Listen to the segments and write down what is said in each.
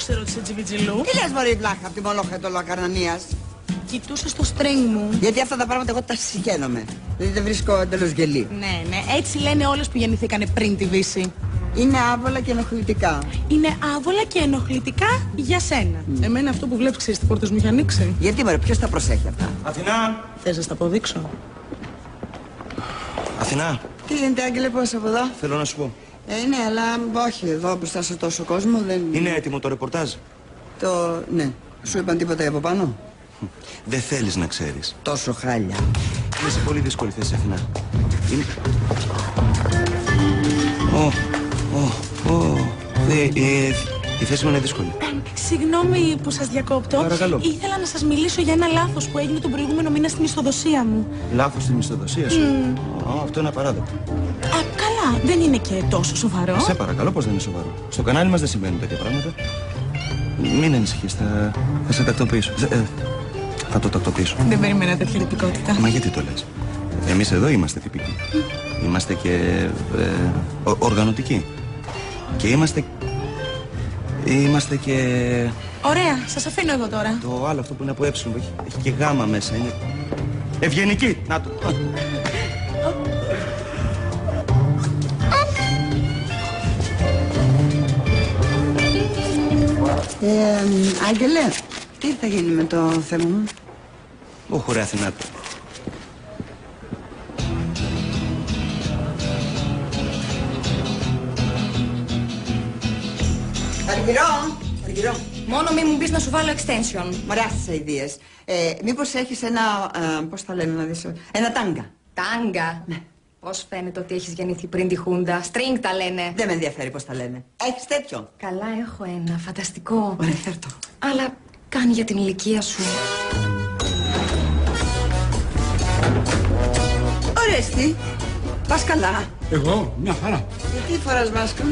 ξέρω ότι είσαι τζιβιτζιλού. Τι λες μωρή βλάχα από τη μονόχα του Λακαρνανίας. Κοιτούσε στο string μου. Γιατί αυτά τα πράγματα εγώ τα συγχαίνομαι. Δηλαδή δεν βρίσκω εντελώς γελί. Ναι, έτσι λένε όλες που γεννηθήκανε πριν τη Δύση. Είναι άβολα και ενοχλητικά. Είναι άβολα και ενοχλητικά για σένα. Εμένα αυτό που βλέπεις, ξέρεις τι πόρτες μου έχει ανοίξει. Γιατί μωρέ, ποιος τα προσέχει αυτά. Αθηνά! Θες να στα αποδείξω? Αθηνά! Τι γίνεται, Άγγελε, πώς από εδώ? Θέλω να σου πω. Ναι, αλλά όχι εδώ μπροστά σε τόσο κόσμο δεν... Είναι έτοιμο το ρεπορτάζ? Ναι. Σου είπαν τίποτα από πάνω? Δεν θέλεις να ξέρεις. Τόσο χάλια. Είναι σε πολύ δύσκολη θέση, Αθηνά. Είναι... Η θέση μου είναι δύσκολη. Συγγνώμη που σας διακόπτω. Παρακαλώ. Ήθελα να σας μιλήσω για ένα λάθος που έγινε τον προηγούμενο μήνα στη μισθοδοσία μου. Λάθος στη μισθοδοσία σου? Αυτό είναι απαράδεκτο. Καλά, δεν είναι και τόσο σοβαρό. Σε παρακαλώ, πως δεν είναι σοβαρό. Στο κανάλι μας δεν συμβαίνουν τέτοια πράγματα. Μην ανησυχείς, θα σε τακτοποιήσω. Θα το τακτοποιήσω. Δεν περίμενα τέτοια τυπικότητα. Μα γιατί το λες? Εμείς εδώ είμαστε τυπικοί. Είμαστε και οργανωτικοί. Και είμαστε και... Ωραία, σας αφήνω εδώ τώρα. Το άλλο αυτό που είναι από έψιλο, έχει και γάμα μέσα, είναι... Ευγενική! Να το! Άγγελε, τι θα γίνει με το θέμα μου? Όχι ρε Αθηνά. Αργυρό. Μόνο μη μου πεις να σου βάλω extension. Μωρά στις αηδίες. Μήπως έχεις ένα, πώς θα λένε να δεις, ένα τάγκα? Τάγκα. Ναι. Πώς φαίνεται ότι έχεις γεννηθεί πριν τη Χούντα? String τα λένε. Δεν με ενδιαφέρει πώς τα λένε. Έχεις τέτοιο? Καλά, έχω ένα. Φανταστικό. Ωραία, φέρτο. Αλλά κάνει για την ηλικία σου. Ορέστη. Πας καλά? Εγώ, μια χαρά. Γιατί φοράς μάσκα?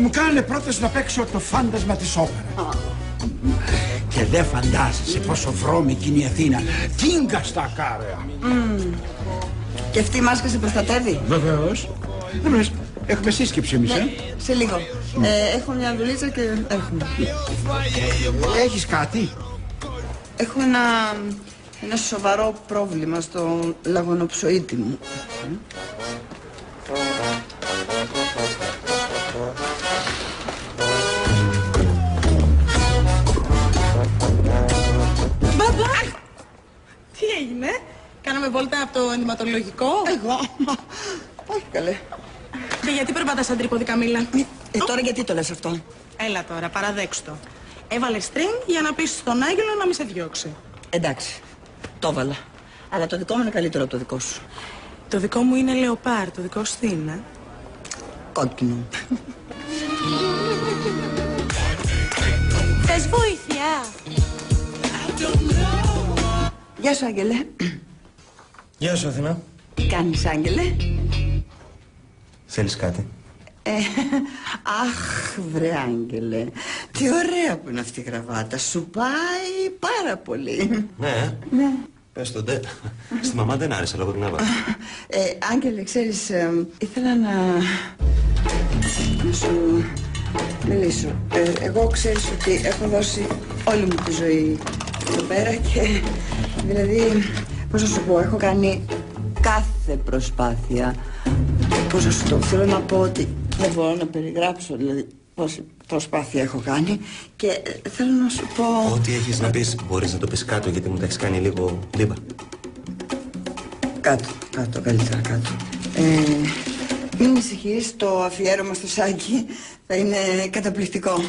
Μου κάνανε πρόταση να παίξω το φάντασμα της όπερα. Και δεν φαντάζεσαι πόσο βρώμικη είναι η Αθήνα. Τίνκα στα κάρεα. Και αυτή η μάσκα σε προστατεύει? Βεβαίως. Δεν λες, έχουμε σύσκεψη εμείς, Σε λίγο. Έχω μια δουλίτσα και έρχομαι. Έχεις κάτι? Έχω ένα σοβαρό πρόβλημα στο λαγονοψοίτη μου. Μπαμπά! Τι έγινε? Κάναμε βόλτα από το ενδυματολογικό. Εγώ? Όχι καλέ. Και γιατί περπατάς σαν τρίποδη, Καμίλα? Τώρα γιατί το λες αυτό? Έλα τώρα, παραδέξου το. Έβαλε string για να πεις στον Άγγελο να μη σε διώξει. Εντάξει, το έβαλα. Αλλά το δικό μου είναι καλύτερο από το δικό σου. Το δικό μου είναι λεοπάρ, το δικό σου τι είναι? Κόκκινο. Θες βοήθεια? Γεια σου, Άγγελε. Γεια σου, Αθηνά. Τι κάνεις, Άγγελε? Θέλεις κάτι? Αχ, βρε Άγγελε. Τι ωραία που είναι αυτή η γραβάτα. Σου πάει πάρα πολύ. Ναι. Πες το ντε. Στη μαμά δεν άρεσε λόγω την έβαλα. Άγγελε, ξέρεις, ήθελα να σου μιλήσω. Εγώ ξέρεις ότι έχω δώσει όλη μου τη ζωή εδώ πέρα και δηλαδή, πώς να σου πω, έχω κάνει κάθε προσπάθεια. Πώς να σου το θέλω να πω ότι δεν μπορώ να περιγράψω δηλαδή πόση προσπάθεια έχω κάνει και θέλω να σου πω... Ό,τι έχεις να πεις μπορείς να το πεις κάτω γιατί μου τα έχεις κάνει λίγο λίμπα. Κάτω, καλύτερα κάτω. Μην ανησυχείς, το αφιέρωμα στο Σάκη θα είναι καταπληκτικό.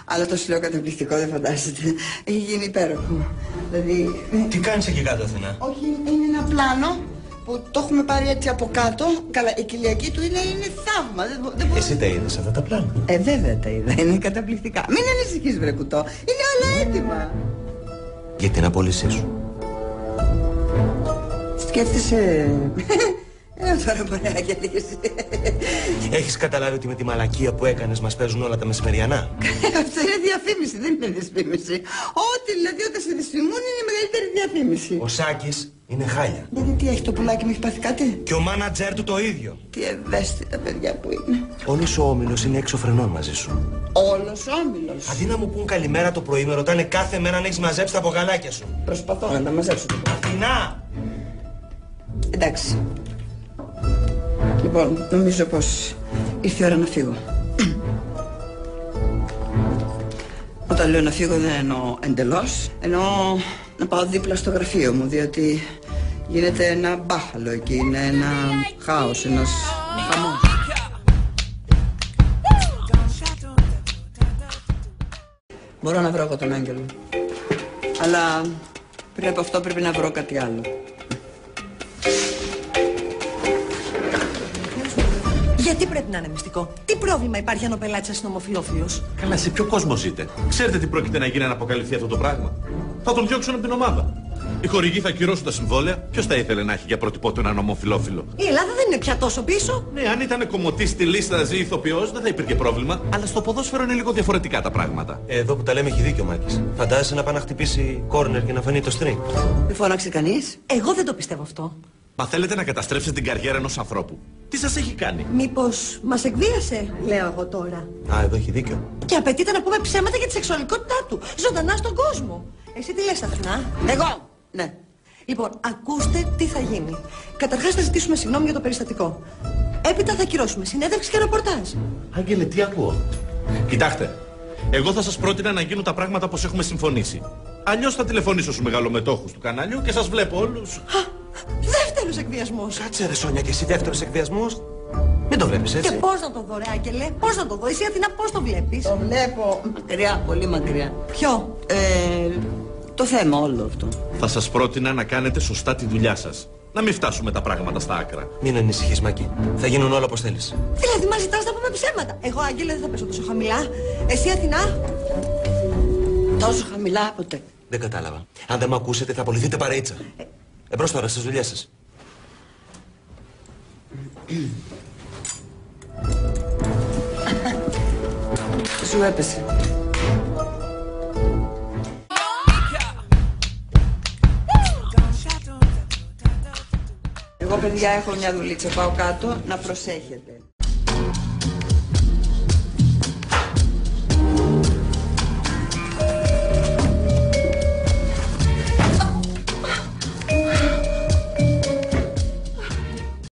Αλλά το σου λέω καταπληκτικό, δεν φαντάζεται. Έχει γίνει υπέροχο. Δηλαδή... Τι κάνεις εκεί κάτω, Αθηνά? Όχι, είναι ένα πλάνο που το έχουμε πάρει έτσι από κάτω. Καλά, η κοιλιακή του είναι θαύμα. Δεν μπορώ... Εσύ τα είδες αυτά τα πλάνα? Βέβαια τα είδα, είναι καταπληκτικά. Μην ανησυχείς, βρε κουτό, είναι όλα έτοιμα. Για την απόλυσή σου. Σκέφτεσαι... τώρα μπορεί να γελίσει. Έχεις καταλάβει ότι με τη μαλακία που έκανες μας παίζουν όλα τα μεσημεριανά? Αυτό είναι διαφήμιση, δεν είναι δυσφήμιση. Ό,τι δηλαδή όταν σε δυσφημούν είναι η μεγαλύτερη διαφήμιση. Ο Σάκης Είναι χάλια. Γιατί τι έχει το πουλάκι, μου έχει πάθει κάτι? Και ο μάνατζερ του το ίδιο. Τι ευαίσθητα παιδιά που είναι. Όλος ο όμιλος είναι έξω φρενών μαζί σου. Όλος όμιλος. Αντί να μου πούν καλημέρα το πρωί, με ρωτάνε κάθε μέρα αν έχεις μαζέψει τα μπογαλάκια σου. Προσπαθώ να τα μαζέψω το πρωί. Αθηνά! Εντάξει. Λοιπόν, νομίζω πως ήρθε η ώρα να φύγω. Όταν λέω να φύγω δεν εννοώ εντελώς. Εννοώ να πάω δίπλα στο γραφείο μου, διότι γίνεται ένα μπάχαλο εκεί, είναι ένα χάος, ένας χαμός. Μπορώ να βρω εγώ τον Άγγελο. Αλλά πριν από αυτό πρέπει να βρω κάτι άλλο. Γιατί πρέπει να είναι μυστικό? Τι πρόβλημα υπάρχει αν ο πελάτης σας είναι ομοφυλόφιλος? Καλά, σε ποιο κόσμο ζείτε? Ξέρετε τι πρόκειται να γίνει αν αποκαλυφθεί αυτό το πράγμα? Θα τον διώξουν από την ομάδα. Οι χορηγοί θα ακυρώσουν τα συμβόλαια. Ποιος θα ήθελε να έχει για πρότυπό του έναν ομοφυλόφιλο? Η Ελλάδα δεν είναι πια τόσο πίσω. Ναι, αν ήταν κομμωτής στη λίστα ζει ηθοποιός, δεν θα υπήρχε πρόβλημα. Αλλά στο ποδόσφαιρο είναι λίγο διαφορετικά τα πράγματα. Εδώ που τα λέμε έχει δίκιο ο Μάκης. Φαντάζεσαι να πάει να χτυπήσει κόρνερ και να φανεί το string. Δεν φώναξε κανείς. Εγώ δεν το πιστεύω αυτό. Μα θέλετε να καταστρέψετε την καριέρα ενός ανθρώπου? Τι σας έχει κάνει? Μήπως μας εκβίασε, λέω εγώ τώρα. Α, εδώ έχει δίκιο. Και απαιτείται να πούμε ψέματα για τη σεξουαλικότητά του. Ζωντανά στον κόσμο. Εσύ τι λες, Αθηνά? Εγώ! Ναι. Λοιπόν, ακούστε τι θα γίνει. Καταρχάς θα ζητήσουμε συγγνώμη για το περιστατικό. Έπειτα θα ακυρώσουμε συνέντευξη και ρεπορτάζ. Άγγελε, τι ακούω? Κοιτάξτε, εγώ θα σας πρότεινα να γίνουν τα πράγματα όπως έχουμε συμφωνήσει. Αλλιώς θα τηλεφωνήσω στους μεγαλομετόχους του καναλιού και σας βλέπω όλους. Δεύτερος εκβιασμός. Κάτσε ρε Σόνια, και εσύ δεύτερος εκβιασμός. Μην το βλέπεις έτσι. Και πώς να το δω, ρε Άγγελε, πώς να το δω? Εσύ, Αθηνά, πώς το βλέπεις? Το βλέπω μακριά, πολύ μακριά. Ποιο? Το θέμα όλο αυτό. Θα σας πρότεινα να κάνετε σωστά τη δουλειά σας. Να μην φτάσουμε τα πράγματα στα άκρα. Μην ανησυχείς, Μάκη. Θα γίνουν όλα όπως θέλεις. Δηλαδή, μας ζητάς να πούμε ψέματα. Εγώ, Άγγελε, δεν θα πέσω τόσο χαμηλά. Εσύ, Αθηνά? Τόσο χαμηλά ποτέ. Δεν κατάλαβα. Αν δεν με ακούσετε θα απολυθείτε παρέτσα. Εμπρός τώρα στις δουλειές σας. Σου έπεσε. Εγώ παιδιά έχω μια δουλίτσα, πάω κάτω να προσέχετε.